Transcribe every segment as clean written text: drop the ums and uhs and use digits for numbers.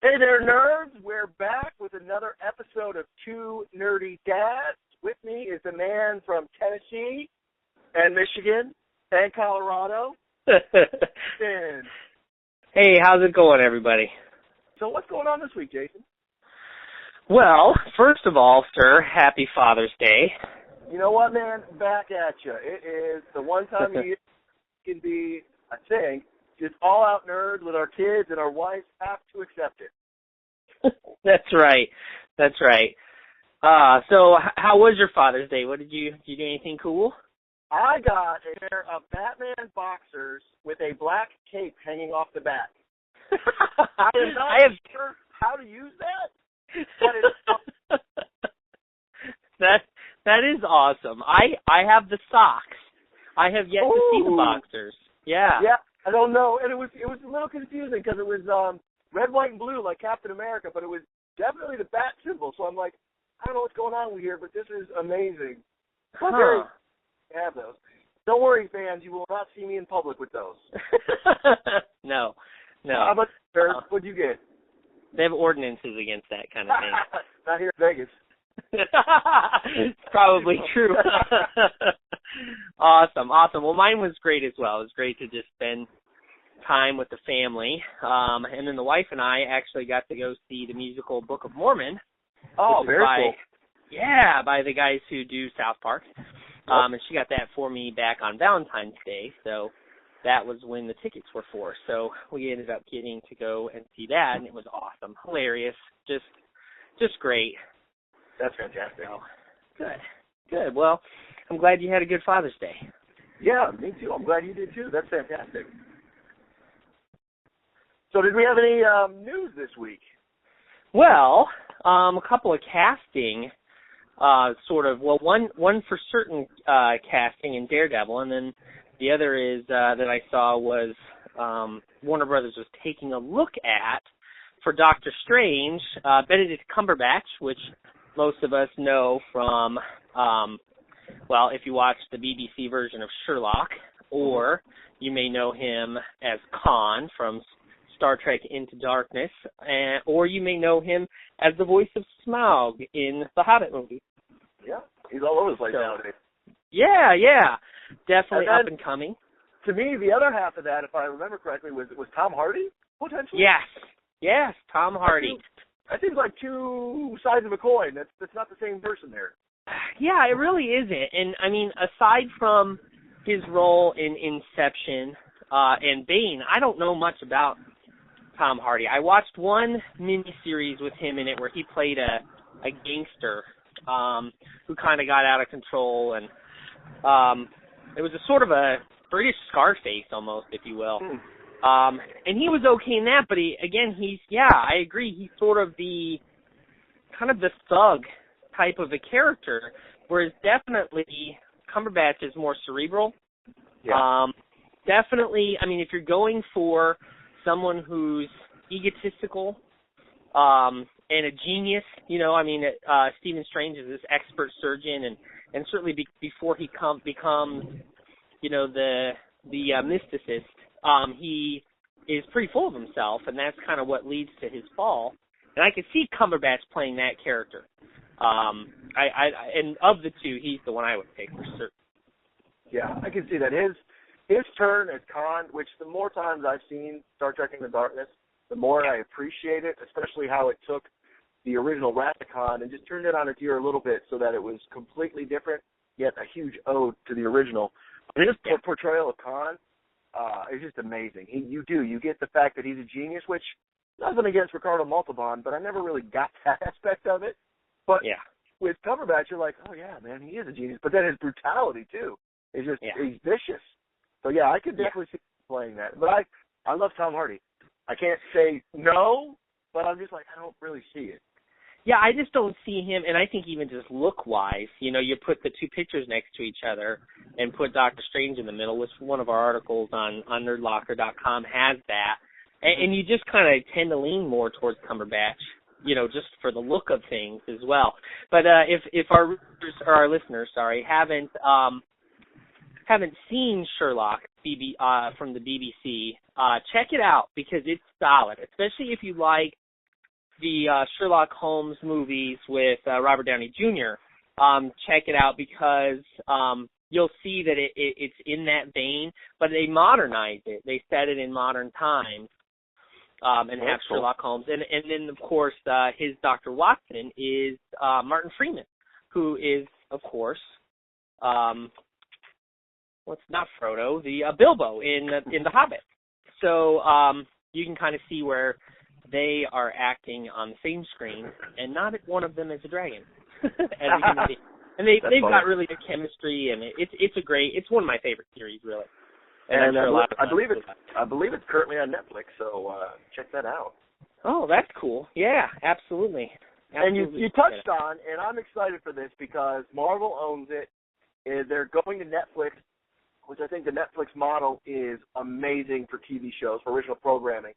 Hey there, nerds. We're back with another episode of Two Nerdy Dads. With me is the man from Tennessee and Michigan and Colorado. Hey, how's it going, everybody? So what's going on this week, Jason? Well, first of all, sir, happy Father's Day. You know what, man? Back at you. It is the one time a year can be, I think, just all-out nerd with our kids, and our wives have to accept it. That's right. So how was your Father's Day? Did you do anything cool? I got a pair of Batman boxers with a black cape hanging off the back. I am not sure how to use that, but it's that is awesome. I have the socks. I have yet to see the boxers. Yeah. Yeah, I don't know, and it was a little confusing because it was red, white, and blue like Captain America, but it was definitely the bat symbol. So I'm like, I don't know what's going on here, but this is amazing. So very have those. Don't worry, fans, you will not see me in public with those. No. How about what'd you get? They have ordinances against that kind of thing. Not here in Vegas. It's probably true. Awesome. Well, mine was great as well. It was great to just spend time with the family. And then the wife and I actually got to go see the musical Book of Mormon. Oh, very cool. Yeah, by the guys who do South Park. And she got that for me back on Valentine's Day, so that was when the tickets were for. So we ended up getting to go and see that, and it was awesome, hilarious, just great. That's fantastic. So, good. Well, I'm glad you had a good Father's Day. Yeah, me too. I'm glad you did too. That's fantastic. So did we have any news this week? Well, a couple of casting, one for certain casting in Daredevil, and then the other is that I saw was Warner Brothers was taking a look at for Doctor Strange, Benedict Cumberbatch, which most of us know from, if you watch the BBC version of Sherlock, or you may know him as Khan from Star Trek Into Darkness, or you may know him as the voice of Smaug in the Hobbit movie. Yeah, he's all over the place nowadays. Yeah. Definitely up and coming. To me, the other half of that, if I remember correctly, was Tom Hardy, potentially? Yes, Tom Hardy. That seems like two sides of a coin. That's not the same person there. Yeah, it really isn't. And, I mean, aside from his role in Inception and Bane, I don't know much about Tom Hardy. I watched one miniseries with him in it where he played a gangster who kind of got out of control, and it was a sort of a British Scarface almost, if you will. And he was okay in that, but I agree, he's sort of the thug type of a character, whereas definitely Cumberbatch is more cerebral. Yeah. Definitely, I mean, if you're going for someone who's egotistical and a genius, Stephen Strange is this expert surgeon, and certainly before he becomes, the mysticist, he is pretty full of himself, and that's kind of what leads to his fall. And I can see Cumberbatch playing that character. And of the two, he's the one I would pick for certain. Yeah, I can see that. His turn as Khan, which the more times I've seen Star Trek Into Darkness, the more I appreciate it, especially how it took the original Wrath of Khan and just turned it on its ear a little bit so that it was completely different, yet a huge ode to the original. His portrayal of Khan is just amazing. You get the fact that he's a genius, which, nothing against Ricardo Montalban, but I never really got that aspect of it. But with Cumberbatch, you're like, oh, yeah, man, he is a genius. But then his brutality, too, is just, he's vicious. So, yeah, I could definitely see him playing that. But I love Tom Hardy. I can't say no, but I'm just like, I don't really see it. Yeah, I just don't see him, and I think even just look-wise, you put the two pictures next to each other and put Doctor Strange in the middle, which one of our articles on Nerdlocker.com has that, and you just kind of tend to lean more towards Cumberbatch, just for the look of things as well. But if our listeners, haven't seen Sherlock from the BBC, check it out because it's solid, especially if you like Sherlock Holmes movies with Robert Downey Jr., check it out because you'll see that it's in that vein, but they modernized it. They set it in modern times and have Sherlock Holmes. And then, of course, his Dr. Watson is Martin Freeman, who is, of course, not Frodo, the Bilbo in The Hobbit. So you can kind of see where they are acting on the same screen, and not one of them is a dragon. And they've got really good chemistry, and it's one of my favorite series, really. And I believe it's currently on Netflix, so check that out. Oh, that's cool. Yeah, absolutely. And you touched on, and I'm excited for this because Marvel owns it. They're going to Netflix, which I think the Netflix model is amazing for TV shows, for original programming.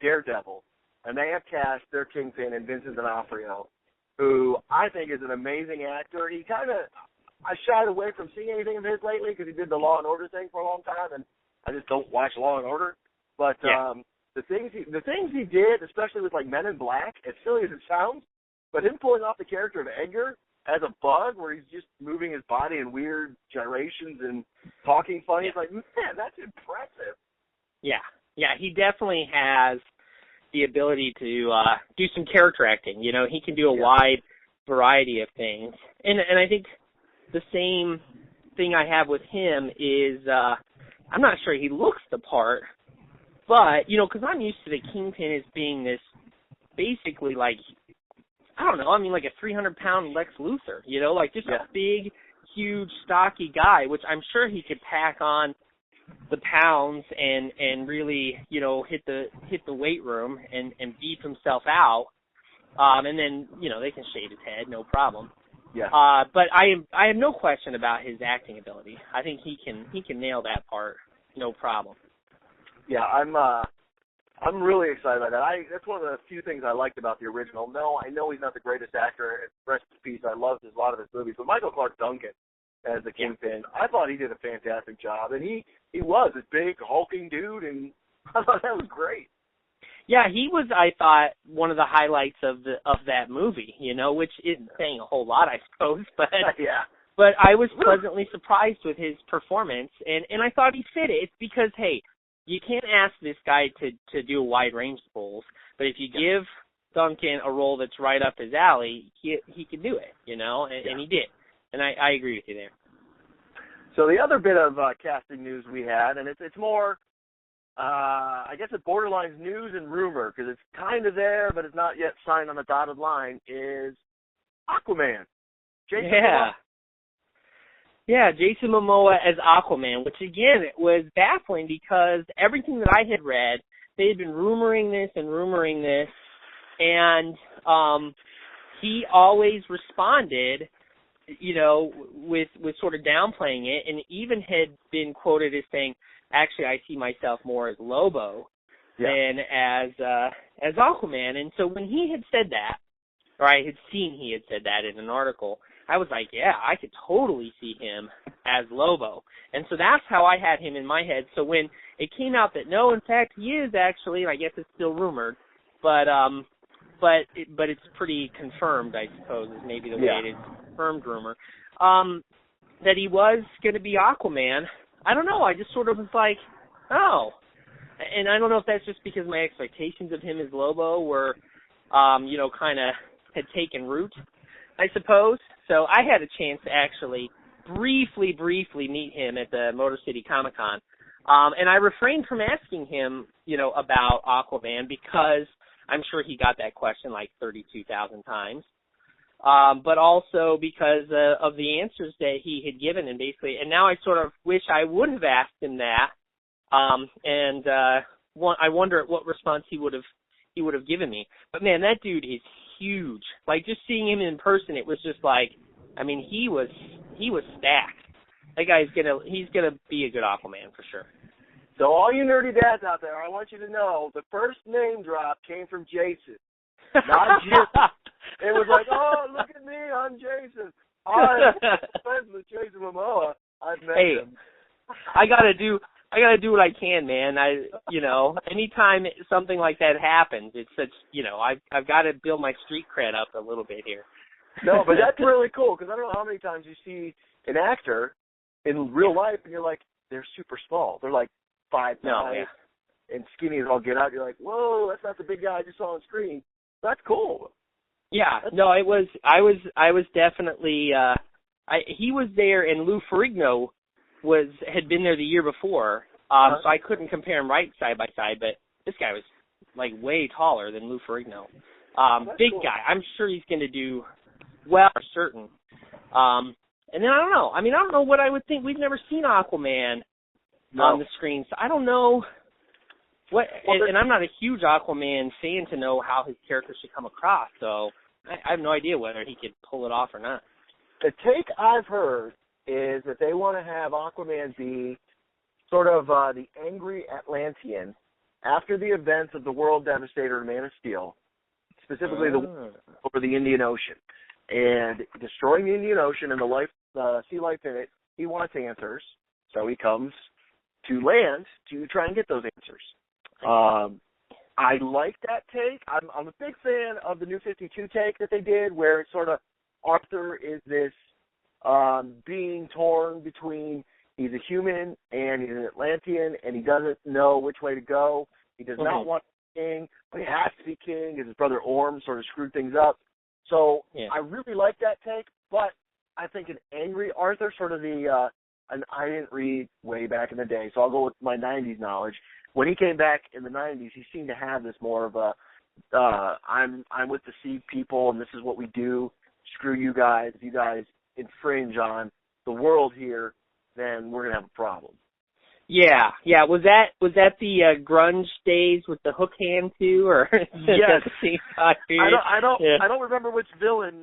Daredevil, and they have cast their Kingpin and Vincent D'Onofrio, who I think is an amazing actor. I shied away from seeing anything of his lately because he did the Law and Order thing for a long time, and I just don't watch Law and Order. But the things he did, especially with like Men in Black, as silly as it sounds, but him pulling off the character of Edgar as a bug, where he's just moving his body in weird gyrations and talking funny, it's like, man, that's impressive. Yeah, he definitely has the ability to do some character acting. You know, he can do a wide variety of things. And I think the same thing I have with him is I'm not sure he looks the part, but, you know, because I'm used to the Kingpin as being this basically like, I don't know, I mean like a 300-pound Lex Luthor, you know, like just a big, huge, stocky guy, which I'm sure he could pack on the pounds and really, you know, hit the weight room and beef himself out, and then, you know, they can shave his head, no problem. Yeah. But I have no question about his acting ability. I think he can nail that part, no problem. Yeah, I'm really excited about that. That's one of the few things I liked about the original. No, I know he's not the greatest actor. Rest in peace. I loved a lot of his movies, but Michael Clark Duncan as the Kingpin, I thought he did a fantastic job, and he was this big hulking dude, and I thought that was great. Yeah, he was, I thought, one of the highlights of that movie, you know, which isn't saying a whole lot, I suppose, but but I was pleasantly surprised with his performance, and I thought he fit it. It's because, hey, you can't ask this guy to do a wide range of roles, but if you give Duncan a role that's right up his alley, he can do it, you know, and he did. And I agree with you there. So the other bit of casting news we had, and it's more, I guess it borderlines news and rumor because it's kind of there, but it's not yet signed on the dotted line, is Aquaman. Jason Momoa. Yeah, Jason Momoa as Aquaman, which, again, it was baffling because everything that I had read, they had been rumoring this, and he always responded, you know, with sort of downplaying it, and even had been quoted as saying, actually, I see myself more as Lobo than as Aquaman. And so when he had said that, or I had seen he had said that in an article, I was like, yeah, I could totally see him as Lobo. And so that's how I had him in my head. So when it came out that no, in fact, he is actually, and I guess it's still rumored, but it's pretty confirmed, I suppose, is maybe the way it is, confirmed rumor, that he was going to be Aquaman. I don't know. I just sort of was like, oh. And I don't know if that's just because my expectations of him as Lobo were, you know, kind of had taken root, I suppose. So I had a chance to actually briefly meet him at the Motor City Comic Con. And I refrained from asking him, you know, about Aquaman because I'm sure he got that question like 32,000 times. But also because of the answers that he had given, and now I sort of wish I would have asked him that. I wonder what response he would have given me. But man, that dude is huge. Like, just seeing him in person, it was just like, I mean, he was stacked. That guy's he's gonna be a good Aquaman for sure. So all you nerdy dads out there, I want you to know the first name drop came from Jason, not Jim. It was like, oh, look at me, I'm Jason. I'm friends with Jason Momoa. I've met him. I gotta I gotta do what I can, man. Anytime something like that happens, it's such, I've got to build my street cred up a little bit here. No, but that's really cool because I don't know how many times you see an actor in real life and you're like, they're super small. They're like 5'9" and skinny as all get out. You're like, whoa, that's not the big guy I just saw on screen. That's cool. Yeah, no, I was definitely. He was there, and Lou Ferrigno had been there the year before, so I couldn't compare him right side by side. But this guy was like way taller than Lou Ferrigno. Big cool. guy. I'm sure he's going to do well, for certain. And then I don't know. I mean, I don't know what I would think. We've never seen Aquaman on the screen, so I don't know what. And I'm not a huge Aquaman fan to know how his character should come across. So I have no idea whether he could pull it off or not. The take I've heard is that they want to have Aquaman be sort of the angry Atlantean after the events of the World Devastator and Man of Steel, specifically over the Indian Ocean. And destroying the Indian Ocean and the sea life in it, he wants answers, so he comes to land to try and get those answers. I like that take. I'm a big fan of the New 52 take that they did, where it's sort of Arthur is this being torn between he's a human and he's an Atlantean, and he doesn't know which way to go. He does not want to be king, but he has to be king because his brother Orm sort of screwed things up. So I really like that take, but I think an angry Arthur, sort of and I didn't read way back in the day, so I'll go with my 90s knowledge. When he came back in the 90s, he seemed to have this more of a, I'm with the sea people, and this is what we do. Screw you guys. If you guys infringe on the world here, then we're going to have a problem. Yeah. Was that the grunge days with the hook hand too, or yes? I don't remember which villain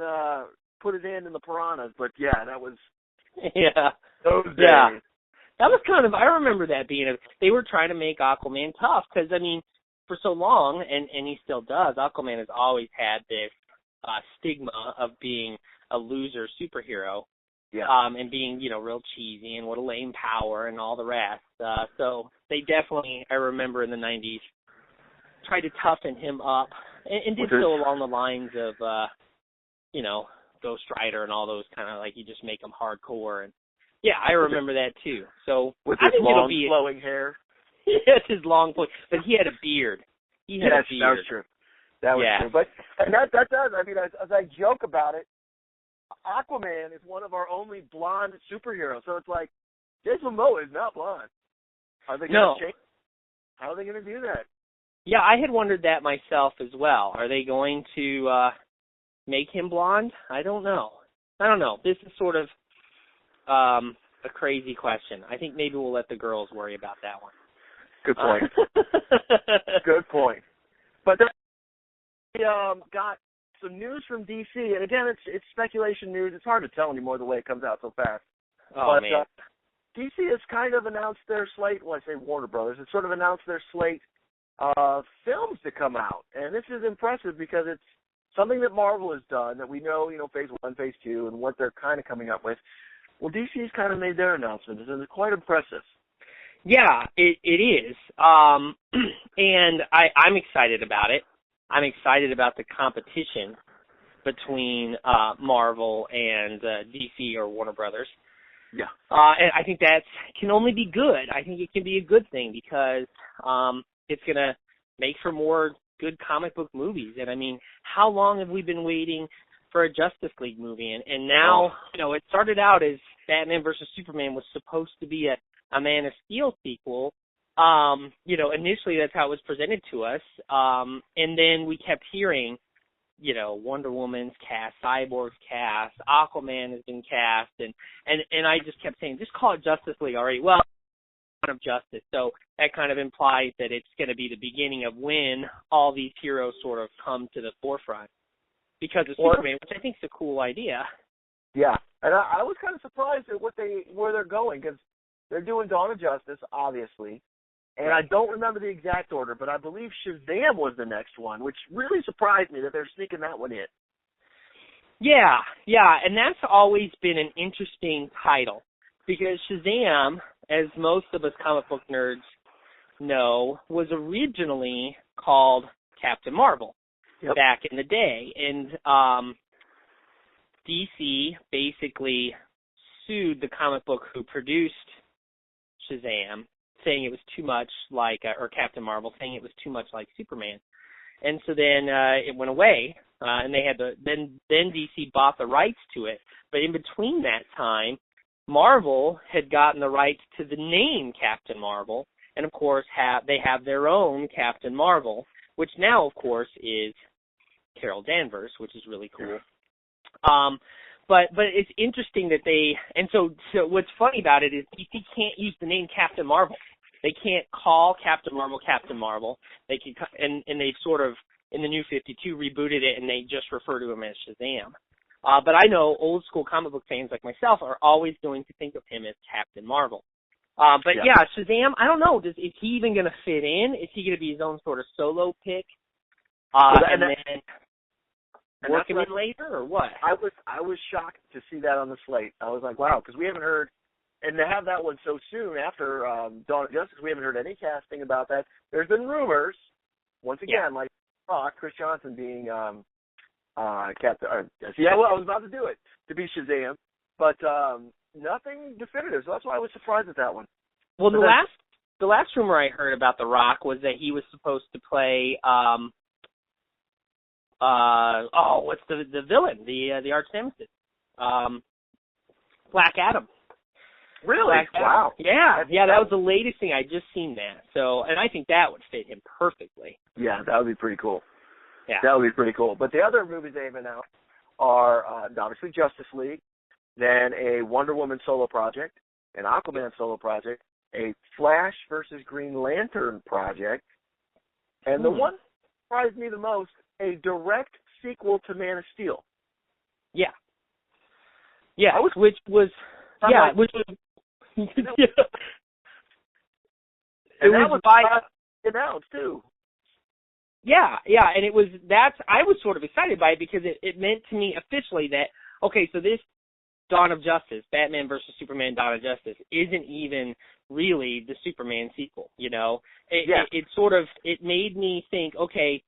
put it in the Piranhas, but yeah, that was those days. Yeah. That was kind of, I remember that being, they were trying to make Aquaman tough because, I mean, for so long, and he still does, Aquaman has always had this stigma of being a loser superhero. Yeah. And being, real cheesy and what a lame power and all the rest. So they definitely, I remember in the 90s, tried to toughen him up and did so along the lines of, Ghost Rider and all those kind of, like, you just make them hardcore. And yeah, I remember that too. So with I his think long, it'll be flowing hair. Yes, his long, but he had a beard. He had a beard. That was true. That was true. But and that does. I mean, as I joke about it, Aquaman is one of our only blonde superheroes. So it's like, Jason Momoa is not blonde. Are they going to change? How are they going to do that? Yeah, I had wondered that myself as well. Are they going to make him blonde? I don't know. This is sort of a crazy question. I think maybe we'll let the girls worry about that one. Good point. Good point. But we got some news from DC, and again, it's speculation news. It's hard to tell anymore the way it comes out so fast. Oh, man. DC has kind of announced their slate. Well, I say Warner Brothers. It's sort of announced their slate of films to come out, and this is impressive because it's something that Marvel has done that we know, Phase 1, Phase 2, and what they're kind of coming up with. Well, DC's kind of made their announcements, and it's quite impressive. Yeah, it is. And I'm excited about it. I'm excited about the competition between Marvel and DC or Warner Brothers. Yeah. And I think that can only be good. I think it can be a good thing because it's going to make for more good comic book movies. And, I mean, how long have we been waiting for a Justice League movie? And now, it started out as Batman versus Superman was supposed to be a Man of Steel sequel. Initially that's how it was presented to us. And then we kept hearing, Wonder Woman's cast, Cyborg's cast, Aquaman has been cast, and I just kept saying, just call it Justice League already. Well, of Justice. So that kind of implies that it's going to be the beginning of when all these heroes sort of come to the forefront because of Superman, which I think is a cool idea. Yeah, and I was kind of surprised at where they're going because they're doing Dawn of Justice, obviously, and I don't remember the exact order, but I believe Shazam was the next one, which really surprised me that they're sneaking that one in. Yeah, and that's always been an interesting title because Shazam, as most of us comic book nerds know, was originally called Captain Marvel back in the day. And DC basically sued the comic book who produced Shazam, saying it was too much like, or Captain Marvel, saying it was too much like Superman. And so then it went away, and they had then DC bought the rights to it. But in between that time, Marvel had gotten the rights to the name Captain Marvel, and of course they have their own Captain Marvel, which now of course is Carol Danvers, which is really cool. But it's interesting that so what's funny about it is DC can't use the name Captain Marvel. They can't call Captain Marvel. They can, and they sort of, in the New 52, rebooted it, and they just refer to him as Shazam. But I know old school comic book fans like myself are always going to think of him as Captain Marvel. But Shazam, I don't know. Is he even going to fit in? Is he going to be his own sort of solo pick? And then work him in later, or what? I was shocked to see that on the slate. I was like, wow, because we haven't heard. And to have that one so soon after Dawn of Justice, we haven't heard any casting about that. There's been rumors, once again, like Chris Johnson being Captain. I was about to do it, to be Shazam, but nothing definitive. So that's why I was surprised at that one. Well, the last rumor I heard about The Rock was that he was supposed to play what's the villain, the arch nemesis, Black Adam. Really? Wow. Yeah, that was the latest thing. I just seen that. So, and I think that would fit him perfectly. Yeah, that would be pretty cool. Yeah. That would be pretty cool. But the other movies they've announced are obviously Justice League, then a Wonder Woman solo project, an Aquaman solo project, a Flash versus Green Lantern project, and the one that surprised me the most, a direct sequel to Man of Steel. Yeah. Yeah, which was and that was announced too. Yeah, and I was sort of excited by it because it meant to me officially that, okay, so this Dawn of Justice, Batman versus Superman Dawn of Justice, isn't even really the Superman sequel, you know? It made me think, okay,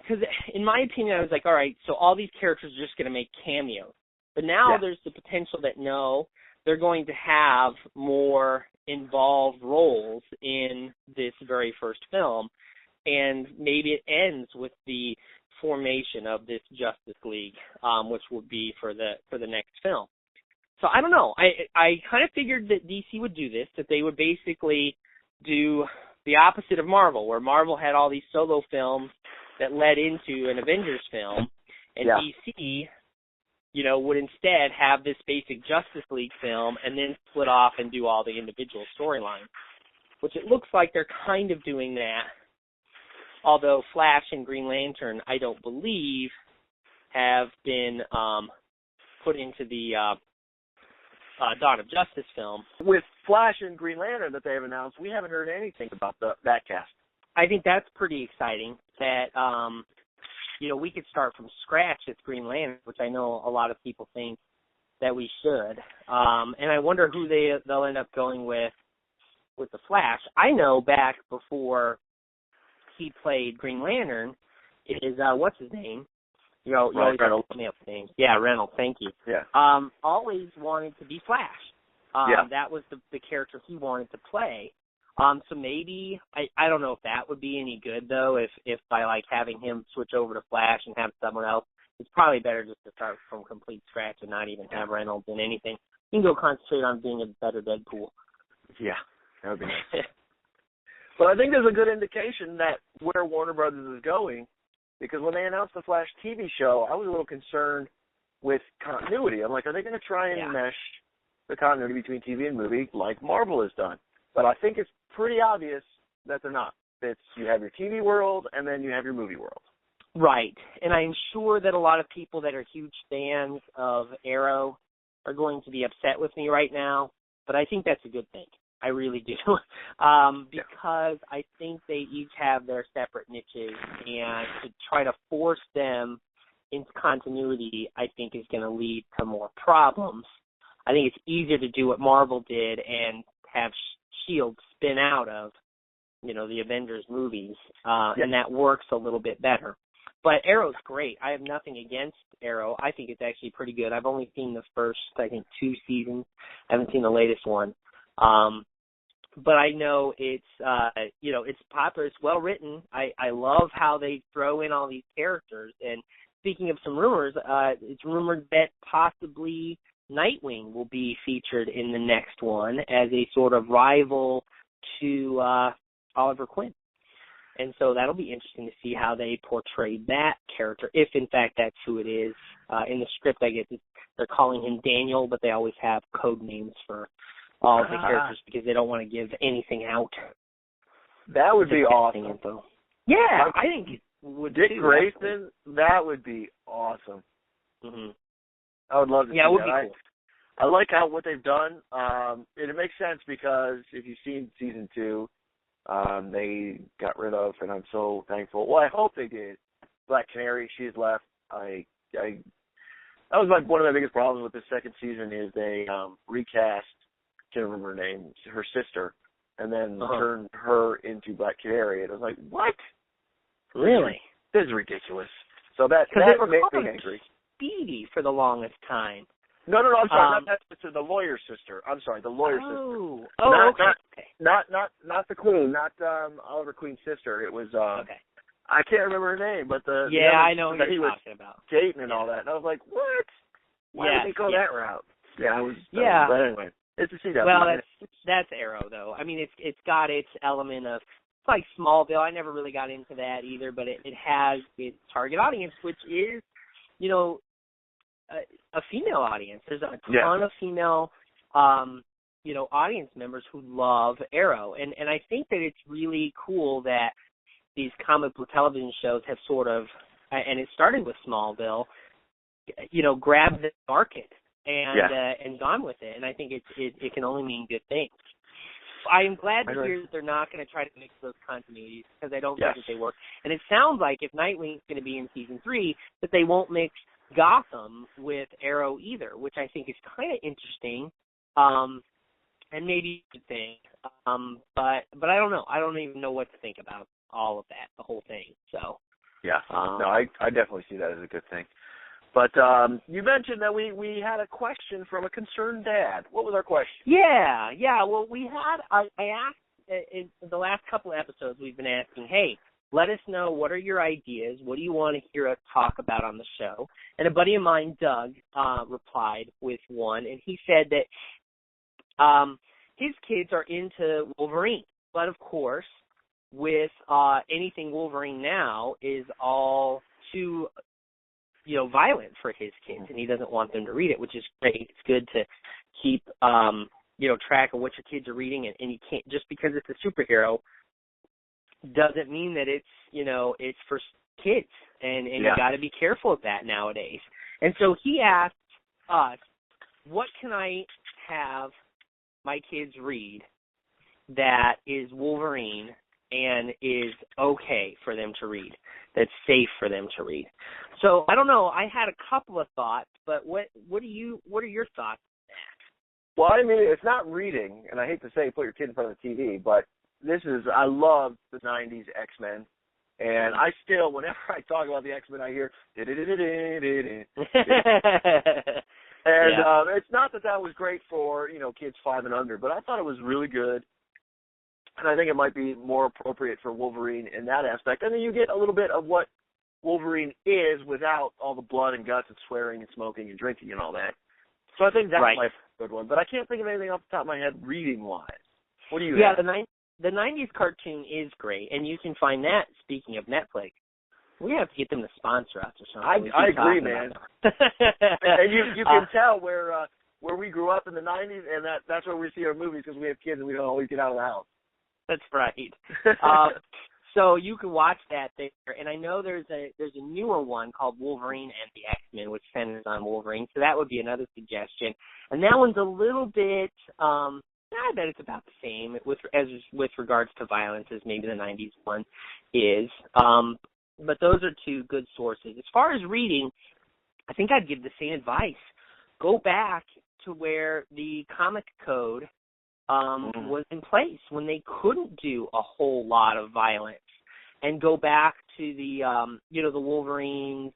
because in my opinion, I was like, all right, so all these characters are just going to make cameos. But now there's the potential that, no, they're going to have more involved roles in this very first film, and maybe it ends with the formation of this Justice League, which would be for the next film. So I don't know. I kind of figured that DC would do this, that they would basically do the opposite of Marvel, where Marvel had all these solo films that led into an Avengers film, and DC, would instead have this basic Justice League film and then split off and do all the individual storylines, which it looks like they're kind of doing that. Although Flash and Green Lantern, I don't believe, have been put into the Dawn of Justice film. With Flash and Green Lantern that they have announced, we haven't heard anything about that cast. I think that's pretty exciting that, we could start from scratch with Green Lantern, which I know a lot of people think that we should. And I wonder who they'll end up going with the Flash. I know back before he played Green Lantern is, what's his name? Reynolds. Names. Yeah, Reynolds, thank you. Yeah. Always wanted to be Flash. That was the character he wanted to play. So maybe, I don't know if that would be any good, though, if by, having him switch over to Flash and have someone else, it's probably better just to start from complete scratch and not even have Reynolds in anything. You can go concentrate on being a better Deadpool. Yeah, that would be nice. But I think there's a good indication that where Warner Brothers is going, because when they announced the Flash TV show, I was a little concerned with continuity. I'm like, are they going to try and mesh the continuity between TV and movie like Marvel has done? But I think it's pretty obvious that they're not. It's you have your TV world and then you have your movie world. Right. And I'm sure that a lot of people that are huge fans of Arrow are going to be upset with me right now, but I think that's a good thing. I really do. Because I think they each have their separate niches, and to try to force them into continuity, I think is going to lead to more problems. I think it's easier to do what Marvel did and have S.H.I.E.L.D. spin out of, the Avengers movies, and that works a little bit better. But Arrow's great. I have nothing against Arrow. I think it's actually pretty good. I've only seen the first, I think, 2 seasons. I haven't seen the latest one. But I know it's, it's popular. It's well written. I love how they throw in all these characters. And speaking of some rumors, it's rumored that possibly Nightwing will be featured in the next one as a sort of rival to Oliver Queen. And so that'll be interesting to see how they portray that character, if in fact that's who it is. In the script, I guess they're calling him Daniel, but they always have code names for all of the characters because they don't want to give anything out. That would be awesome. Info. Yeah, I think it would. Dick Grayson, that would be awesome. Mm-hmm. I would love to see it would that. Be cool. I like what they've done. It makes sense because if you've seen season 2, they got rid of, and I'm so thankful. Well, I hope they did. Black Canary, she's left. That was one of my biggest problems with the second season is they recast, can't remember her name, her sister, and then turned her into Black Canary. And I was like, what? Really? This is ridiculous. So that made me angry. Speedy for the longest time. No, I'm sorry, not that sister, the lawyer's sister. I'm sorry, the lawyer's sister. Okay. Not the Queen, not Oliver Queen's sister. It was okay. I can't remember her name, but I know what you're talking about. Dating and all that, and I was like, what? Why did they go that route? But anyway, it's a CW. Well, that's Arrow though. I mean, it's got its element of. It's like Smallville. I never really got into that either, but it has its target audience, which is, a female audience. There's a ton of female, audience members who love Arrow. And I think that it's really cool that these comic book television shows have sort of, and it started with Smallville, grabbed the market and gone with it. And I think it can only mean good things. I am glad to hear that they're not going to try to mix those continuities because I don't think that they work. And it sounds like if Nightwing's going to be in season 3, that they won't mix Gotham with Arrow either, which I think is kind of interesting, and maybe a good thing. But I don't know. I don't even know what to think about all of that, the whole thing. So I definitely see that as a good thing. But you mentioned that we had a question from a concerned dad. What was our question? Yeah. Well, I asked in the last couple of episodes. We've been asking, hey, let us know, what are your ideas? What do you want to hear us talk about on the show? And a buddy of mine, Doug, replied with one, and he said that his kids are into Wolverine. But, of course, with anything Wolverine now is all too, violent for his kids, and he doesn't want them to read it, which is great. It's good to keep, track of what your kids are reading, and you can't, just because it's a superhero, doesn't mean that it's for kids, and you got to be careful of that nowadays. And so he asked us, what can I have my kids read that is Wolverine and is okay for them to read, that's safe for them to read? So I don't know. I had a couple of thoughts, but what are your thoughts on that? Well, I mean, it's not reading, and I hate to say put your kid in front of the TV, but I love the 90s X-Men, and I still, whenever I talk about the X-Men, I hear, and it's not that was great for, kids 5 and under, but I thought it was really good, and I think it might be more appropriate for Wolverine in that aspect. And then you get a little bit of what Wolverine is without all the blood and guts and swearing and smoking and drinking and all that. So I think that's my good one, but I can't think of anything off the top of my head reading-wise. What do you have? The 90s cartoon is great, and you can find that, speaking of Netflix. We have to get them to sponsor us or something. I agree, man. And you can tell where we grew up in the 90s, and that's where we see our movies because we have kids and we don't always get out of the house. That's right. So you can watch that there, and I know there's a newer one called Wolverine and the X-Men, which centers on Wolverine, so that would be another suggestion. And that one's a little bit... I bet it's about the same with regards to violence as maybe the 90s one is. But those are two good sources. As far as reading, I think I'd give the same advice. Go back to where the comic code was in place when they couldn't do a whole lot of violence, and go back to the the Wolverines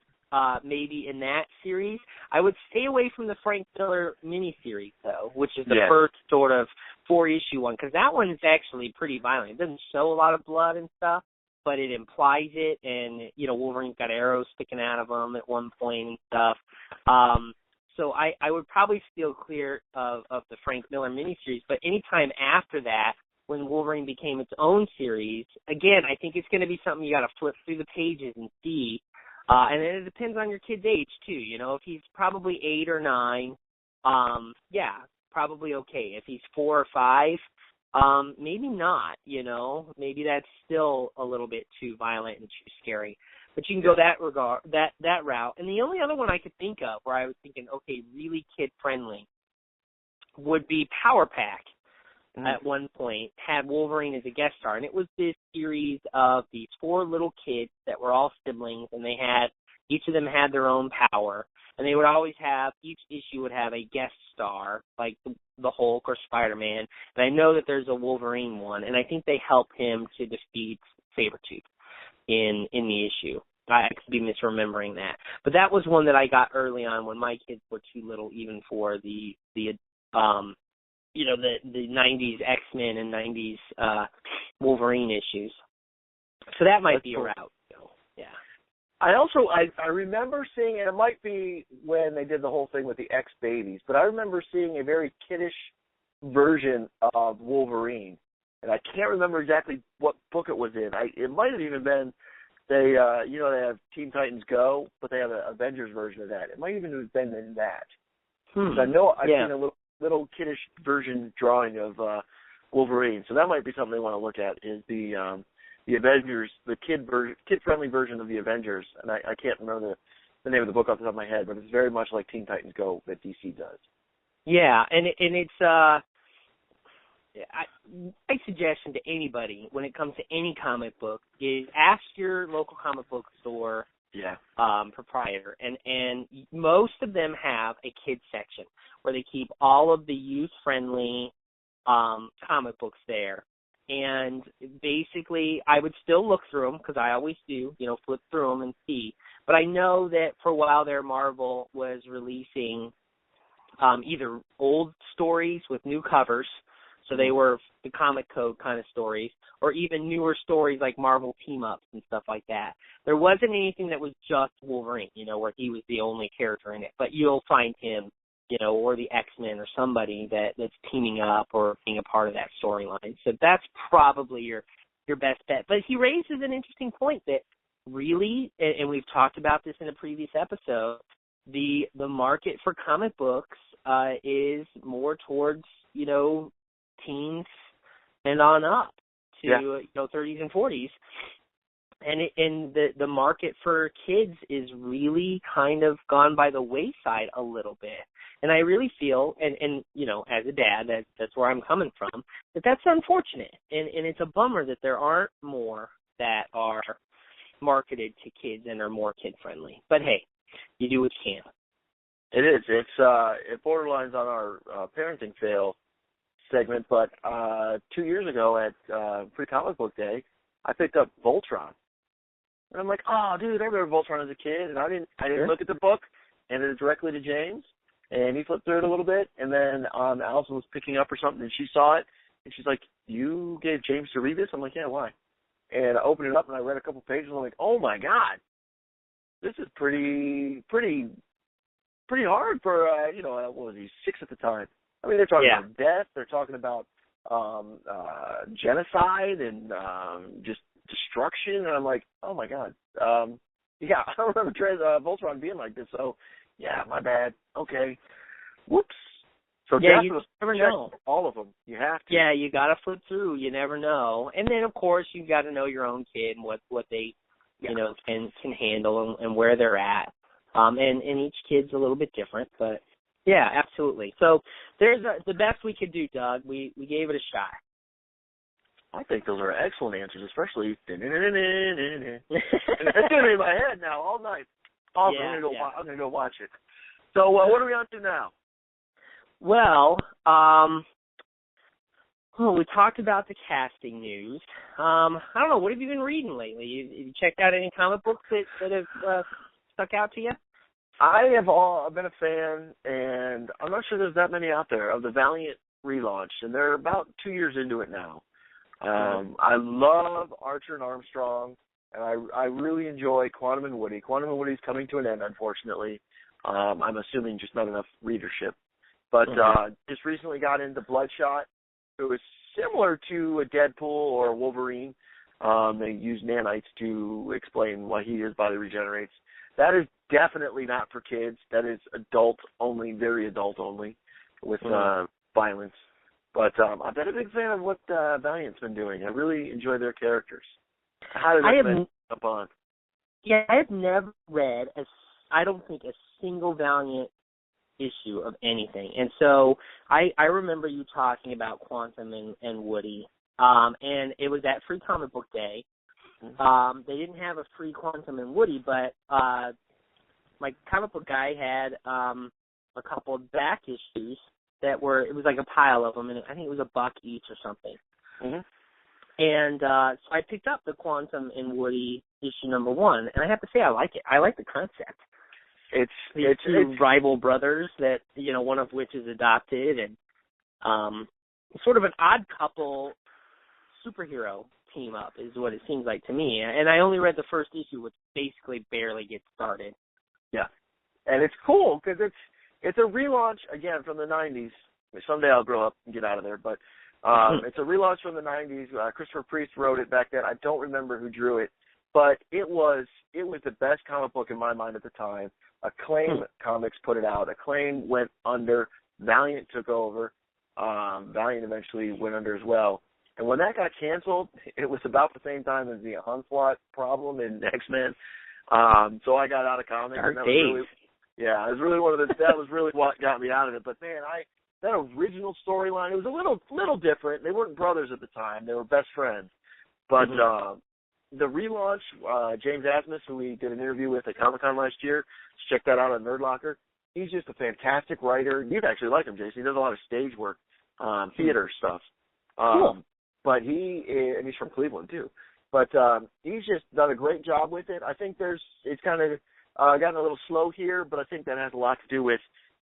maybe in that series. I would stay away from the Frank Miller miniseries though, which is the first sort of 4-issue one, because that one is actually pretty violent. It doesn't show a lot of blood and stuff, but it implies it, and Wolverine's got arrows sticking out of him at one point and stuff. So I would probably steer clear of the Frank Miller miniseries, but anytime after that, when Wolverine became its own series, again, I think it's going to be something you got to flip through the pages and see. And then it depends on your kid's age, too. If he's probably 8 or 9, probably okay. If he's 4 or 5, maybe not, Maybe that's still a little bit too violent and too scary. But you can go that route. And the only other one I could think of where I was thinking, okay, really kid-friendly would be Power Pack. At one point, had Wolverine as a guest star. And it was this series of these 4 little kids that were all siblings, and each of them had their own power. And they would always each issue would have a guest star, like the Hulk or Spider-Man. And I know that there's a Wolverine one, and I think they help him to defeat Sabretooth in the issue. I could be misremembering that. But that was one that I got early on when my kids were too little even for the 90s X-Men and 90s Wolverine issues. So that might be a route. Yeah. I remember seeing, and it might be when they did the whole thing with the X-Babies, but I remember seeing a very kiddish version of Wolverine. And I can't remember exactly what book it was in. It might have even been, they have Teen Titans Go, but they have an Avengers version of that. It might even have been in that. I know I've seen a little kiddish version drawing of Wolverine, so that might be something they want to look at, is the Avengers, the kid-friendly version of the Avengers, and I can't remember the name of the book off the top of my head, but it's very much like Teen Titans Go that DC does. Yeah, and it's my suggestion to anybody when it comes to any comic book is ask your local comic book store proprietor, and most of them have a kids section where they keep all of the youth-friendly comic books there. And basically, I would still look through them, because I always do, flip through them and see. But I know that for a while there, Marvel was releasing either old stories with new covers, so they were the comic code kind of stories, or even newer stories like Marvel team-ups and stuff like that. There wasn't anything that was just Wolverine, where he was the only character in it. But you'll find him, or the X-Men or somebody that's teaming up or being a part of that storyline. So that's probably your best bet. But he raises an interesting point that really, and we've talked about this in a previous episode, the market for comic books is more towards, teens and on up to 30s and 40s. And the market for kids is really kind of gone by the wayside a little bit. And I really feel, and as a dad, that's where I'm coming from, that's unfortunate. And it's a bummer that there aren't more that are marketed to kids and are more kid-friendly. But, hey, you do what you can. It is. It borderlines on our parenting fail segment. But 2 years ago at Pre-Comic Book Day, I picked up Voltron. And I'm like, oh, dude, I remember Voltron as a kid, and I didn't look at the book, handed it directly to James, and he flipped through it a little bit, and then Allison was picking up or something, and she saw it, and she's like, you gave James to read this? I'm like, yeah, why? And I opened it up, and I read a couple pages, and I'm like, oh, my God, this is pretty hard for, what was he, 6 at the time. I mean, they're talking about death, they're talking about genocide, and just destruction, and I'm like, oh my God. I don't remember Voltron being like this, so yeah, my bad. Okay. Whoops. So you never know. All of them. You have to. Yeah, you got to flip through. You never know. And then, of course, you got to know your own kid and what they, can handle and where they're at. And each kid's a little bit different, but yeah, absolutely. So there's the best we could do, Doug. We gave it a shot. I think those are excellent answers, especially it's gonna be in my head now all night. Awesome. I'm gonna go watch it. So what are we on to now? Well, we talked about the casting news. I don't know. What have you been reading lately? You checked out any comic books that have stuck out to you? I've been a fan, and I'm not sure there's that many out there, of the Valiant relaunch, and they're about 2 years into it now. I love Archer and Armstrong, and I really enjoy Quantum and Woody. Quantum and Woody's coming to an end, unfortunately. I'm assuming just not enough readership. But just recently got into Bloodshot. It was similar to a Deadpool or a Wolverine. They use nanites to explain why he his body regenerates. That is definitely not for kids. That is adult only, very adult only, with violence. But I've been a big fan of what Valiant's been doing. I really enjoy their characters. How does that up on? Yeah, I have never read, I don't think, a single Valiant issue of anything. And so I remember you talking about Quantum and Woody. And it was at Free Comic Book Day. They didn't have a free Quantum and Woody, but my comic book guy had a couple of back issues it was like a pile of them, and I think it was $1 each or something. And so I picked up the Quantum and Woody issue #1, and I have to say I like it. I like the concept. It's two rival brothers that, one of which is adopted, and sort of an odd couple superhero team up is what it seems like to me. And I only read the first issue, which basically barely gets started. Yeah, and it's cool because it's a relaunch again from the '90s. Someday I'll grow up and get out of there, but it's a relaunch from the '90s. Christopher Priest wrote it back then. I don't remember who drew it, but it was the best comic book in my mind at the time. Acclaim Comics put it out. Acclaim went under. Valiant took over. Valiant eventually went under as well. And when that got canceled, it was about the same time as the Onslaught problem in X-Men. So I got out of comics. Dark and days. It was really that was really what got me out of it. But man, that original storyline, it was a little different. They weren't brothers at the time; they were best friends. But the relaunch, James Asmus, who we did an interview with at Comic-Con last year, check that out on Nerdlocker. He's just a fantastic writer. You'd actually like him, Jason. He does a lot of stage work, theater stuff. Cool. But and he's from Cleveland too. But he's just done a great job with it. I think it's kind of gotten a little slow here, but I think that has a lot to do with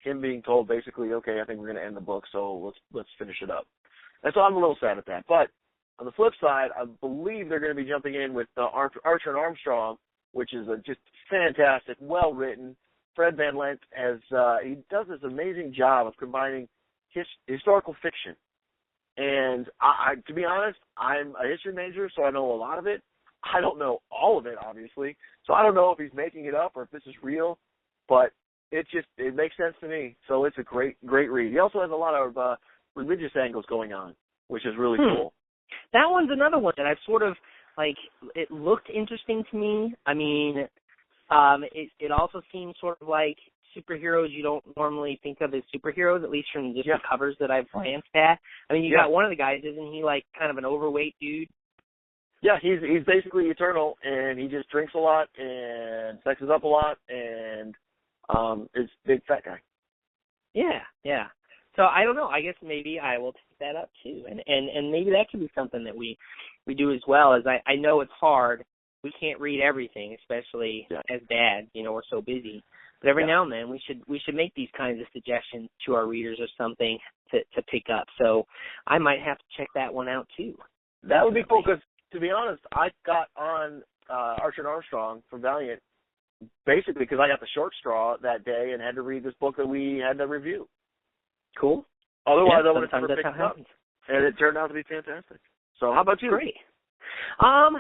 him being told basically, okay, I think we're going to end the book, so let's finish it up. And so I'm a little sad at that. But on the flip side, I believe they're going to be jumping in with Archer and Armstrong, which is just fantastic, well written. Fred Van Lent he does this amazing job of combining historical fiction. And to be honest, I'm a history major, so I know a lot of it. I don't know all of it, obviously. So I don't know if he's making it up or if this is real, but it makes sense to me. So it's a great read. He also has a lot of religious angles going on, which is really cool. That one's another one that I've sort of, it looked interesting to me. I mean, it also seems sort of like superheroes you don't normally think of as superheroes, at least from just the covers that I've glanced at. I mean, you got one of the guys, isn't he kind of an overweight dude? Yeah, he's basically eternal, and he just drinks a lot and sexes up a lot, and is a big fat guy. Yeah. So I don't know. I guess maybe I will take that up too, and maybe that could be something that we do as well. As I know it's hard. We can't read everything, especially as dads. We're so busy. But every now and then we should make these kinds of suggestions to our readers or something to pick up. So I might have to check that one out too. That would be cool because, to be honest, I got on Archer and Armstrong from Valiant basically because I got the short straw that day and had to read this book that we had to review. Cool. Otherwise, I would have never picked it up. And it turned out to be fantastic. So how about you? Great.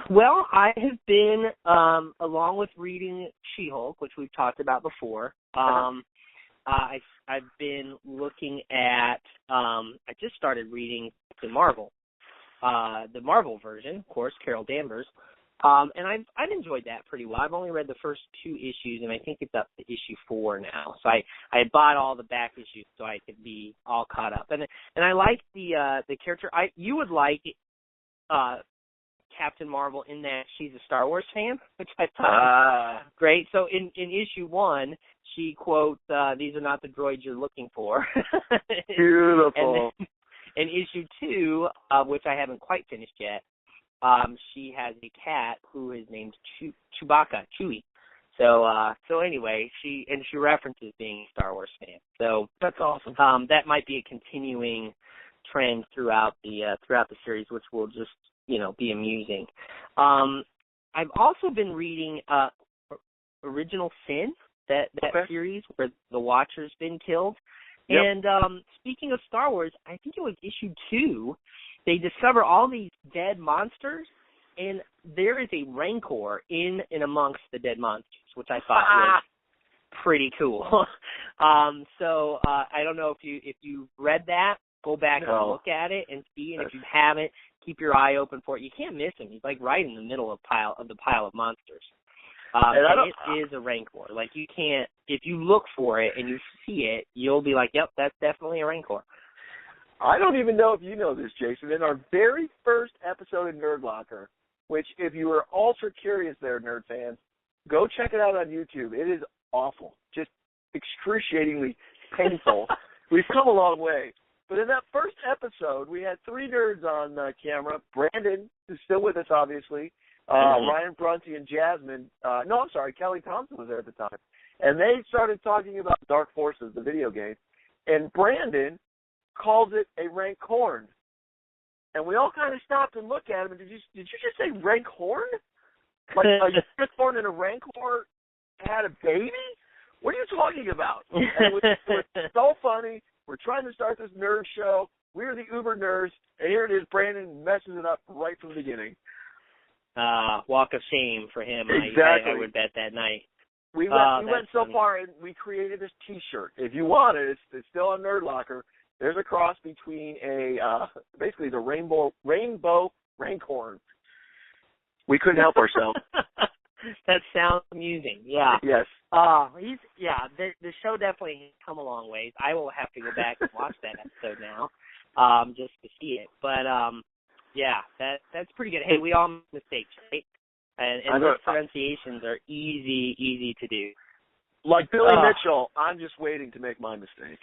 Well, I have been, along with reading She-Hulk, which we've talked about before, I've been looking at, I just started reading the Marvel version, of course, Carol Danvers, and I've enjoyed that pretty well. I've only read the first 2 issues, and I think it's up to issue 4 now. So I had bought all the back issues so I could be all caught up, and I like the character. You would like Captain Marvel in that she's a Star Wars fan, which I thought was great. So in issue 1, she quotes, "These are not the droids you're looking for." Beautiful. And then, in issue 2, which I haven't quite finished yet, she has a cat who is named Chewbacca, Chewie. So anyway, she references being a Star Wars fan. So that's awesome. That might be a continuing trend throughout the series, which will just be amusing. I've also been reading Original Sin, that series where the Watcher's been killed. Yep. And speaking of Star Wars, I think it was issue 2. They discover all these dead monsters, and there is a Rancor in and amongst the dead monsters, which I thought was pretty cool. So I don't know if you read that. Go back and look at it and see. And if you haven't, keep your eye open for it. You can't miss him. He's like right in the middle of the pile of monsters. And it is a Rancor. Like you can't. If you look for it and you see it, you'll be like, "Yep, that's definitely a Rancor." I don't even know if you know this, Jason. In our very first episode of Nerdlocker, which if you were ultra curious there, nerd fans, go check it out on YouTube. It is awful, just excruciatingly painful. We've come a long way. But in that first episode, we had 3 nerds on camera. Brandon, who's still with us, obviously. Ryan Brunty and Jasmine. Kelly Thompson was there at the time. And they started talking about Dark Forces, the video game. And Brandon calls it a Rancorn. And we all kind of stopped and looked at him. And did you just say Rancorn? Like a unicorn and a Rancor had a baby? What are you talking about? And it was so funny. We're trying to start this nerd show. We're the Uber nerds, and here it is. Brandon messes it up right from the beginning. Walk of shame for him. Exactly. I would bet that night. We went so far, and we created this T-shirt. If you want it, it's still on Nerdlocker. There's a cross between basically the rainbow Rancorn. We couldn't help ourselves. That sounds amusing. Yeah. Yes. The show definitely has come a long ways. I will have to go back and watch that episode now, just to see it. But that's pretty good. Hey, we all make mistakes, right? And those pronunciations are easy to do. Like Billy Mitchell, I'm just waiting to make my mistake.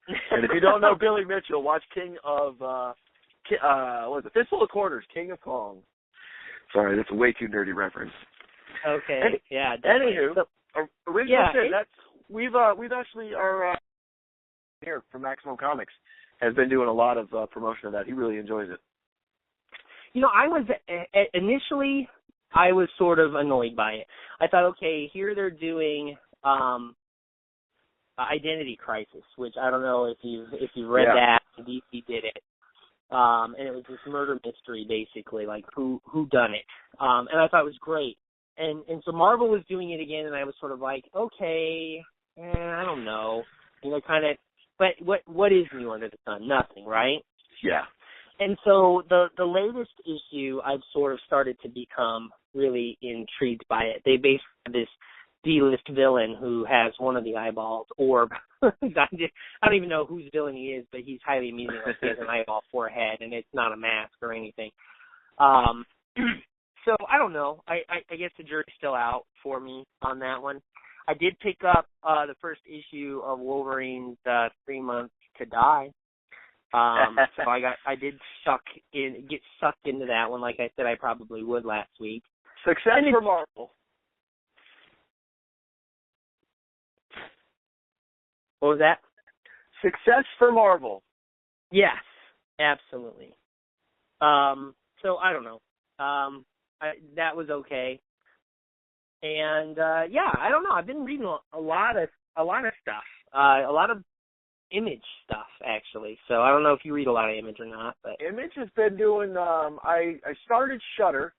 And if you don't know Billy Mitchell, watch King of Fistful of Quarters, King of Kong. Sorry, that's a way too nerdy reference. Okay. Anywho, Original Sin. We've actually here from Maximum Comics has been doing a lot of promotion of that. He really enjoys it. I was initially I was sort of annoyed by it. I thought, okay, here they're doing Identity Crisis, which I don't know if you've read that. DC did it. And it was this murder mystery, basically, like who done it. And I thought it was great. And so Marvel was doing it again, and I was sort of like, okay, I don't know, kind of. But what is new under the sun? Nothing, right? Yeah. And so the latest issue, I've sort of started to become really intrigued by it. They basically have this D-list villain who has one of the eyeballs, Orb. I don't even know whose villain he is, but he's highly amusing. Like he has an eyeball for a head, and it's not a mask or anything. So I don't know. I guess the jury's still out for me on that one. I did pick up the first issue of Wolverine's 3 Months to Die. So I did get sucked into that one, like I said I probably would last week. Success for Marvel. What was that? Success for Marvel. Yes, absolutely. So I don't know. That was okay. And I don't know. I've been reading a lot of stuff, a lot of Image stuff actually. So I don't know if you read a lot of Image or not, but Image has been doing. I started Shudder.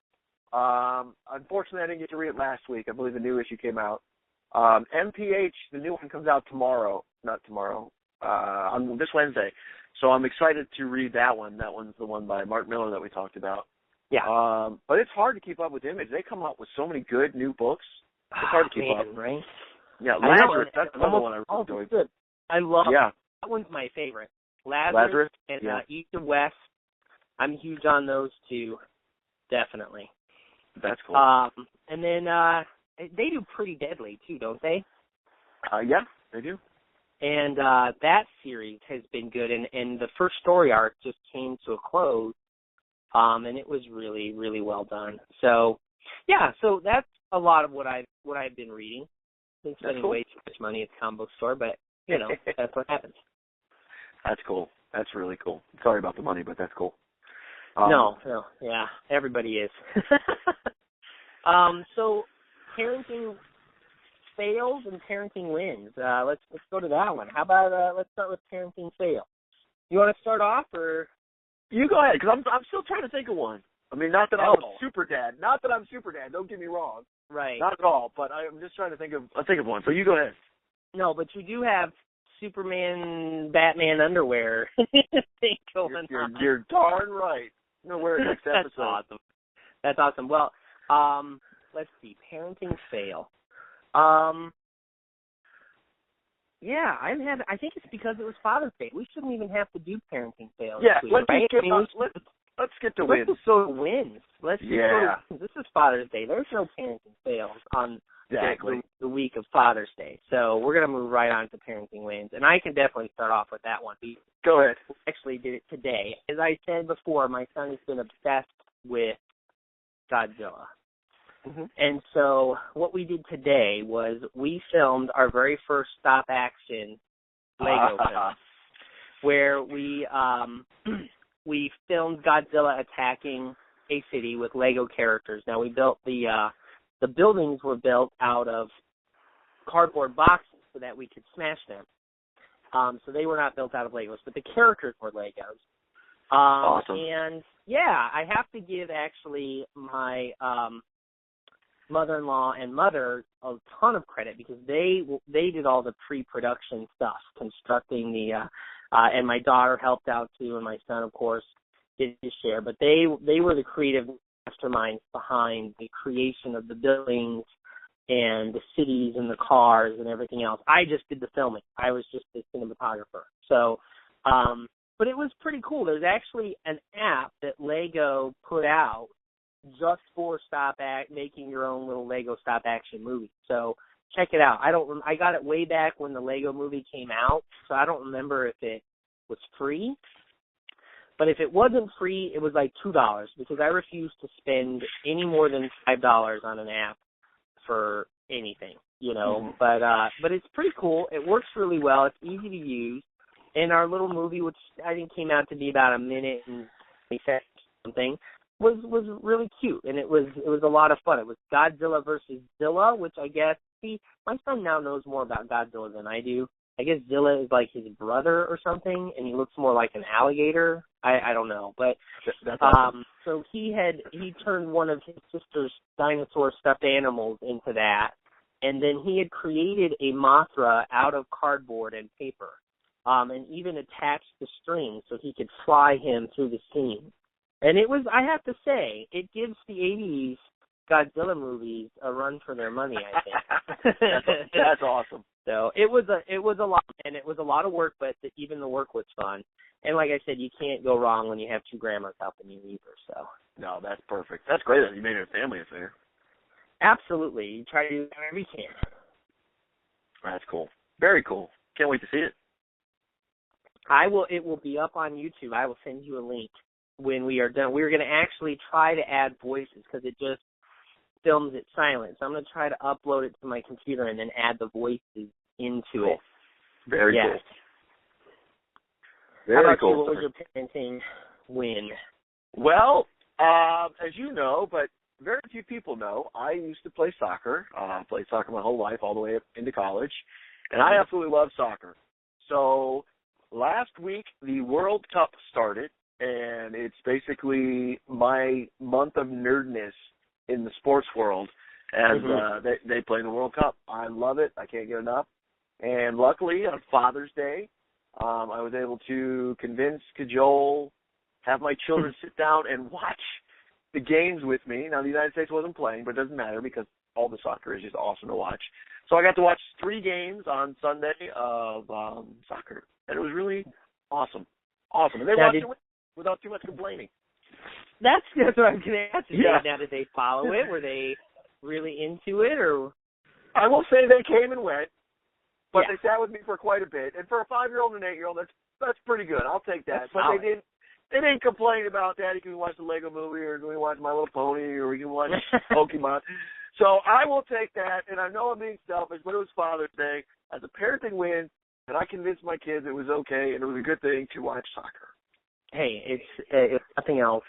Unfortunately, I didn't get to read it last week. I believe the new issue came out. MPH, the new one comes out tomorrow. Not tomorrow. On this Wednesday. So I'm excited to read that one. That one's the one by Mark Miller that we talked about. Yeah. But it's hard to keep up with Image. They come out with so many good new books. It's hard to keep up. Right? Yeah, Lazarus, that's another one I really enjoyed. Good. I love that one's my favorite. Lazarus and East and West. I'm huge on those two. definitely. That's cool. And then they do Pretty Deadly too, don't they? Yeah, they do. And that series has been good, and the first story arc just came to a close, and it was really, really well done. So, yeah, so that's a lot of what I've been reading. Been spending way too much money at the comic book store, but you know that's what happens. That's cool. That's really cool. Sorry about the money, but that's cool. No, yeah, everybody is. So parenting fails and parenting wins. Let's go to that one. How about let's start with parenting fails. You want to start off, or you go ahead? Because I'm still trying to think of one. I mean, not that I'm super dad. Not that I'm super dad. Don't get me wrong. Right. Not at all. But I'm just trying to think of. I'll think of one. So you go ahead. No, but you do have Superman, Batman underwear thing going on. You're darn right. I'm gonna wear it next episode. That's awesome. That's awesome. Well, let's see. Parenting fail. Yeah, I think it's because it was Father's Day. We shouldn't even have to do parenting fails. Yeah, let's skip to wins. Let's go to wins. Let's just go to wins. This is Father's Day. There's no parenting fails on the week of Father's Day. So we're going to move right on to parenting wins. And I can definitely start off with that one. Go ahead. We actually did it today. As I said before, my son has been obsessed with Godzilla. Mm-hmm. And so what we did today was we filmed our very first stop-action Lego film, where we filmed Godzilla attacking a city with Lego characters. Now, we built the buildings were built out of cardboard boxes so that we could smash them. So they were not built out of Legos, but the characters were Legos. Awesome. And, yeah, I have to give, actually, my mother-in-law and mother a ton of credit because they did all the pre-production stuff, constructing the and my daughter helped out too, and my son, of course, did his share. But they were the creative masterminds behind the creation of the buildings and the cities and the cars and everything else. I just did the filming. I was just the cinematographer. So, but it was pretty cool. There's actually an app that Lego put out just for making your own little Lego stop-action movie. So check it out. I got it way back when the Lego movie came out, so I don't remember if it was free. But if it wasn't free, it was like $2 because I refuse to spend any more than $5 on an app for anything, you know. Mm-hmm. But it's pretty cool. It works really well. It's easy to use. And our little movie, which I think came out to be about a minute and 20 seconds or something, was really cute, and it was a lot of fun. It was Godzilla versus Zilla, which I guess, my son now knows more about Godzilla than I do. I guess Zilla is like his brother or something, and he looks more like an alligator. I don't know, but that's awesome. So he turned one of his sister's dinosaur stuffed animals into that, and then he had created a Mothra out of cardboard and paper, and even attached the string so he could fly him through the scene. And it was, I have to say, it gives the 80s Godzilla movies a run for their money, I think. That's awesome. So it was a lot, and it was a lot of work, but even the work was fun. And like I said, you can't go wrong when you have two grandmas helping you either. So no, that's perfect. That's great that you made it a family affair. Absolutely. You try to do whatever you can. That's cool. Very cool. Can't wait to see it. It will be up on YouTube. I will send you a link when we are done. We're going to actually try to add voices because it just films it silent. So I'm going to try to upload it to my computer and then add the voices into it. Very cool. Very How about cool. You? What was your parenting win? Well, as you know, but very few people know, I used to play soccer. Played soccer my whole life, all the way up into college, and I absolutely love soccer. So last week, the World Cup started, and it's basically my month of nerdness in the sports world as they play in the World Cup. I love it. I can't get enough. And luckily, on Father's Day, I was able to cajole, have my children sit down and watch the games with me. Now, the United States wasn't playing, but it doesn't matter because all the soccer is just awesome to watch. So I got to watch 3 games on Sunday of soccer, and it was really awesome. Awesome. And they watched it without too much complaining. That's what I was going to ask you. Yeah. Now, did they follow it? Were they really into it, or? I will say they came and went, but Yeah. they sat with me for quite a bit. And for a 5-year-old and an 8-year-old, that's pretty good. I'll take that. That's But solid. they didn't complain about, Daddy, can we watch the Lego movie, or can we watch My Little Pony, or we can watch Pokemon. So I will take that, and I know I'm being selfish, but it was Father's Day. As a parenting win, and I convinced my kids it was okay and it was a good thing to watch soccer. Hey, it's if nothing else,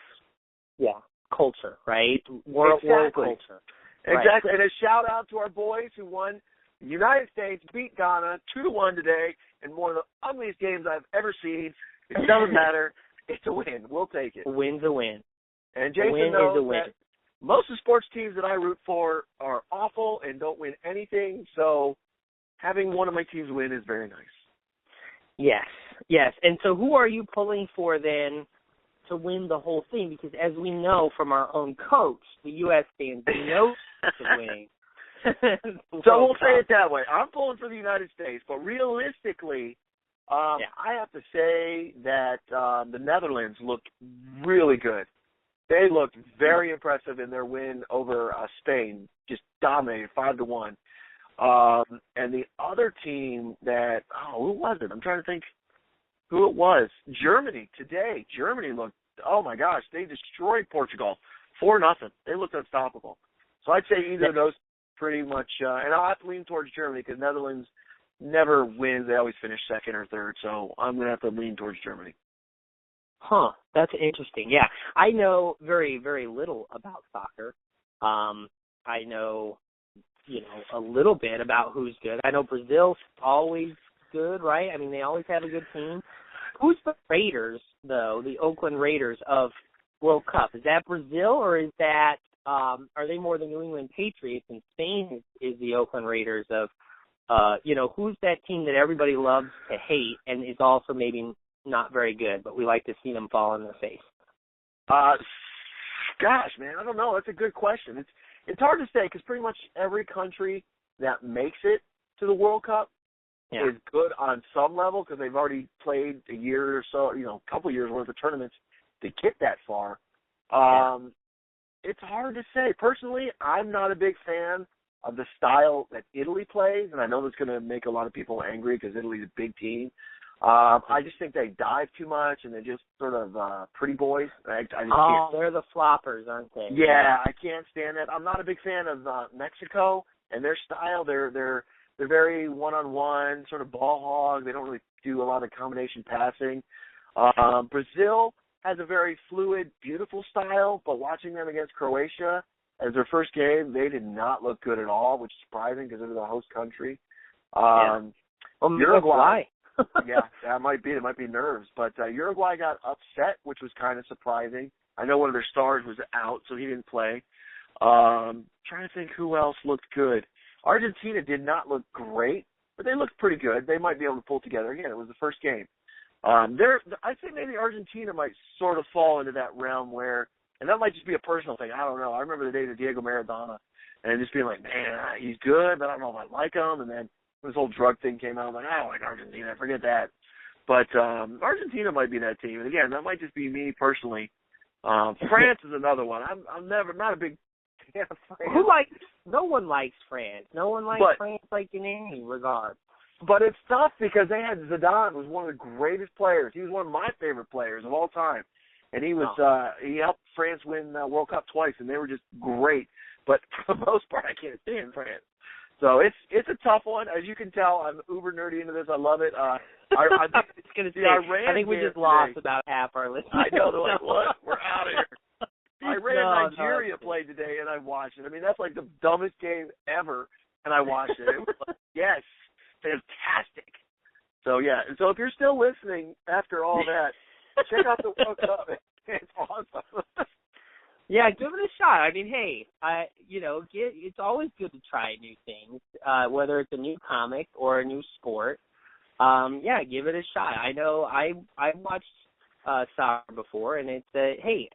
yeah, culture, right? World culture. Exactly. Right. And a shout out to our boys who won. The United States beat Ghana 2-1 today in one of the ugliest games I've ever seen. It doesn't matter. It's a win. We'll take it. A win's a win. And Jason a win knows is a win. that most of the sports teams that I root for are awful and don't win anything, so having one of my teams win is very nice. Yes. And so who are you pulling for then to win the whole thing? Because as we know from our own coach, the U.S. stands no chance of winning. So we'll say it that way. I'm pulling for the United States, but realistically, I have to say that the Netherlands looked really good. They looked very impressive in their win over Spain, just dominated 5-1. And the other team that, who was it? I'm trying to think who it was. Germany today. Germany looked, oh my gosh, they destroyed Portugal 4-0. They looked unstoppable. So I'd say either of those pretty much, and I'll have to lean towards Germany because Netherlands never wins. They always finish second or third. So I'm going to have to lean towards Germany. Huh, that's interesting. Yeah, I know very, very little about soccer. I know, a little bit about who's good. I know Brazil's always good, right? I mean, they always have a good team. Who's the Raiders, though, the Oakland Raiders of World Cup? Is that Brazil, or is that, are they more the New England Patriots, and Spain is the Oakland Raiders of, who's that team that everybody loves to hate and is also maybe not very good, but we like to see them fall in the face? Gosh, man, I don't know. That's a good question. It's hard to say because pretty much every country that makes it to the World Cup is good on some level because they've already played a year or so, a couple of years worth of tournaments to get that far. It's hard to say. Personally, I'm not a big fan of the style that Italy plays, and I know that's going to make a lot of people angry because Italy's a big team. I just think they dive too much, and they're just sort of pretty boys. I just can't. They're the floppers, aren't they? Yeah, I can't stand that. I'm not a big fan of Mexico and their style. They're very one-on-one, sort of ball hog. They don't really do a lot of combination passing. Brazil has a very fluid, beautiful style, but watching them against Croatia as their first game, they did not look good at all, which is surprising because they're the host country. Uruguay. Yeah, that might be. It might be nerves. But Uruguay got upset, which was kind of surprising. I know one of their stars was out, so he didn't play. Trying to think who else looked good. Argentina did not look great, but they looked pretty good. They might be able to pull together. Again, it was the first game. I think maybe Argentina might sort of fall into that realm where, and that might just be a personal thing. I don't know. I remember the days of Diego Maradona and just being like, man, he's good, but I don't know if I like him. And then this whole drug thing came out. I was like, I don't like Argentina. Forget that. But Argentina might be that team. And again, that might just be me personally. France is another one. I'm not a big fan of France. No one likes France. No one likes France like in any regard. But it's tough because they had Zidane, who was one of the greatest players. He was one of my favorite players of all time. And he was he helped France win World Cup twice, and they were just great. But for the most part, I can't stand France. So it's a tough one. As you can tell, I'm uber nerdy into this. I love it. I think we just lost about half our listeners. I know. They're like, what? We're out of here. Nigeria played today, and I watched it. I mean, that's like the dumbest game ever, and I watched it. It was like, yes, fantastic. So, yeah. And so if you're still listening after all that, check out the World Cup. It's awesome. Yeah, give it a shot. I mean, hey, it's always good to try new things, whether it's a new comic or a new sport. Give it a shot. I know I watched soccer before, and it's hey,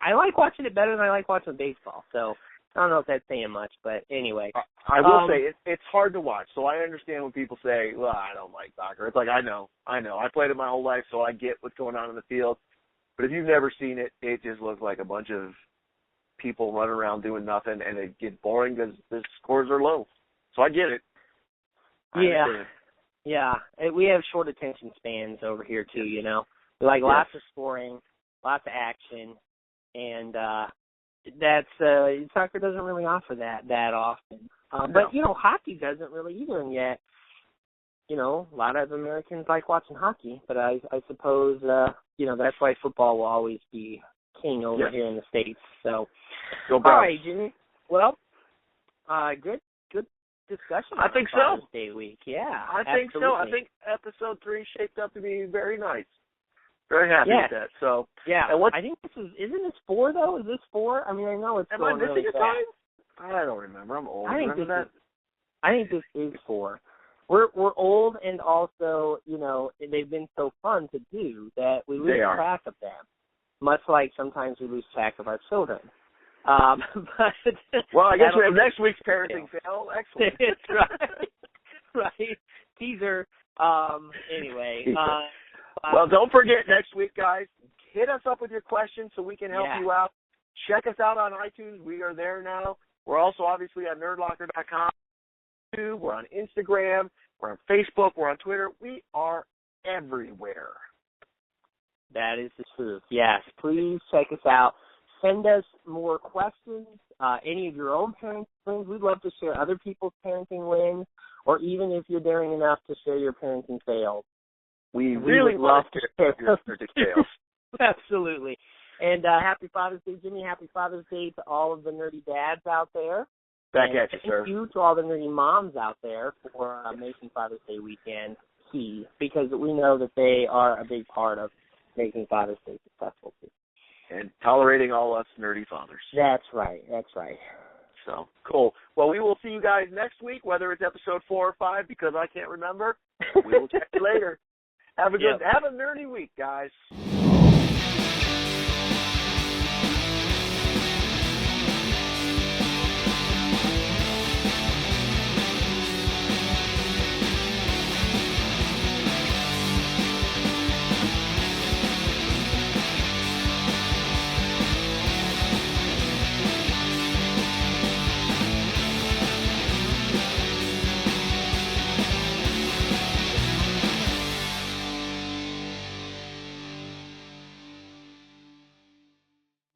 I like watching it better than I like watching baseball. So I don't know if that's saying much, but anyway. I will say it's hard to watch, so I understand when people say, well, I don't like soccer. It's like, I know. I played it my whole life, so I get what's going on in the field. But if you've never seen it, it just looks like a bunch of people running around doing nothing, and it gets boring because the scores are low. So I get it. I understand. Yeah. We have short attention spans over here too. You know, we like lots of scoring, lots of action, and that's soccer doesn't really offer that often. But you know, hockey doesn't really either, and yet, you know, a lot of Americans like watching hockey. But I suppose you know, that's why football will always be king over here in the States. So, Go all Browns. right, Jimmy. Well, good discussion. I think Father's so. Day week. Yeah, I think so. I think episode 3 shaped up to be very nice. Very happy with that. So and I think isn't this 4 though? Is this 4? I mean, I know it's going really fast. I don't remember. I'm old. I think this is 4. We're old, and also, you know, they've been so fun to do that we lose track of them. Much like sometimes we lose track of our children. But well, I guess we have next week's parenting fail. Excellent. That's right. Teaser. Anyway. Well, don't forget next week, guys. Hit us up with your questions so we can help you out. Check us out on iTunes. We are there now. We're also obviously on nerdlocker.com. We're on Instagram. We're on Facebook. We're on Twitter. We are everywhere. That is the truth. Yes, please check us out. Send us more questions, any of your own parenting wins. We'd love to share other people's parenting wins, or even if you're daring enough to share your parenting fails. We really love to share your parenting fails. Absolutely. And happy Father's Day, Jimmy. Happy Father's Day to all of the nerdy dads out there. Back at you, sir. Thank you to all the nerdy moms out there for making Father's Day weekend key, because we know that they are a big part of making Father's Day successful too. And tolerating all us nerdy fathers. That's right. So, cool. Well, we will see you guys next week, whether it's episode 4 or 5, because I can't remember. We will check you later. Have a nerdy week, guys.